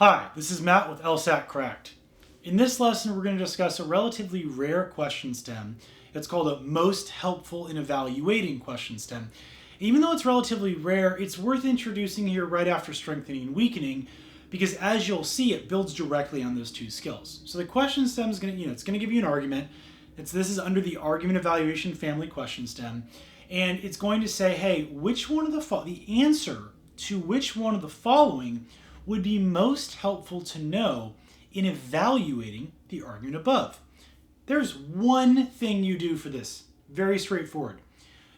Hi, this is Matt with LSAT Cracked. In this lesson, we're going to discuss a relatively rare question stem. It's called a most helpful in evaluating question stem. Even though it's relatively rare, it's worth introducing here right after strengthening and weakening, because as you'll see, it builds directly on those two skills. So the question stem is going to, it's going to give you an argument. This is under the argument evaluation family question stem, and it's going to say, hey, which one of the answer to which one of the following would be most helpful to know in evaluating the argument above. There's one thing you do for this, very straightforward.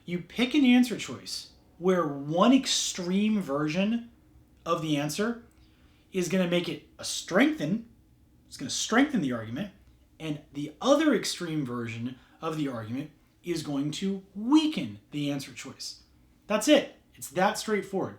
You pick an answer choice where one extreme version of the answer is going to make it it's going to strengthen the argument, and the other extreme version of the argument is going to weaken the answer choice. That's it. It's that straightforward.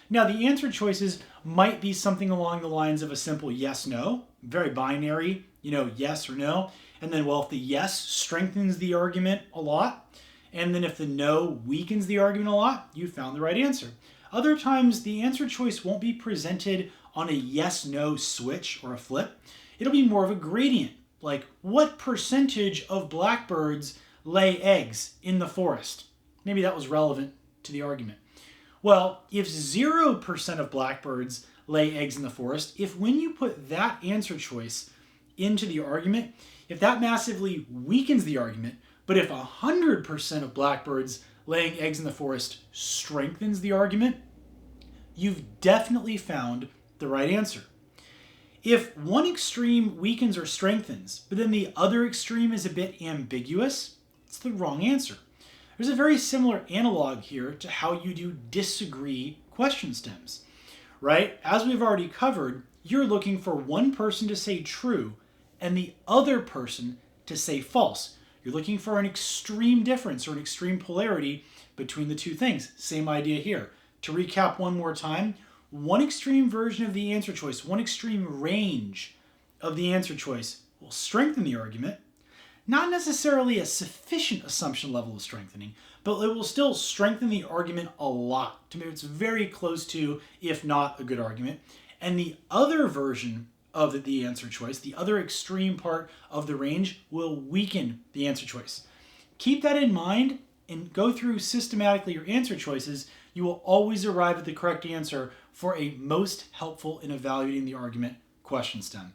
Now, the answer choices might be something along the lines of a simple yes-no, very binary, yes or no. And then, well, if the yes strengthens the argument a lot, and then if the no weakens the argument a lot, you found the right answer. Other times, the answer choice won't be presented on a yes-no switch or a flip. It'll be more of a gradient, like what percentage of blackbirds lay eggs in the forest? Maybe that was relevant to the argument. Well, if 0% of blackbirds lay eggs in the forest, if when you put that answer choice into the argument, if that massively weakens the argument, but if 100% of blackbirds laying eggs in the forest strengthens the argument, you've definitely found the right answer. If one extreme weakens or strengthens, but then the other extreme is a bit ambiguous, it's the wrong answer. There's a very similar analog here to how you do disagree question stems, right? As we've already covered, you're looking for one person to say true and the other person to say false. You're looking for an extreme difference or an extreme polarity between the two things. Same idea here. To recap one more time, one extreme version of the answer choice, one extreme range of the answer choice will strengthen the argument. Not necessarily a sufficient assumption level of strengthening, but it will still strengthen the argument a lot. To me, it's very close to, if not a good argument. And the other version of the answer choice, the other extreme part of the range, will weaken the answer choice. Keep that in mind and go through systematically your answer choices. You will always arrive at the correct answer for a most helpful in evaluating the argument question stem.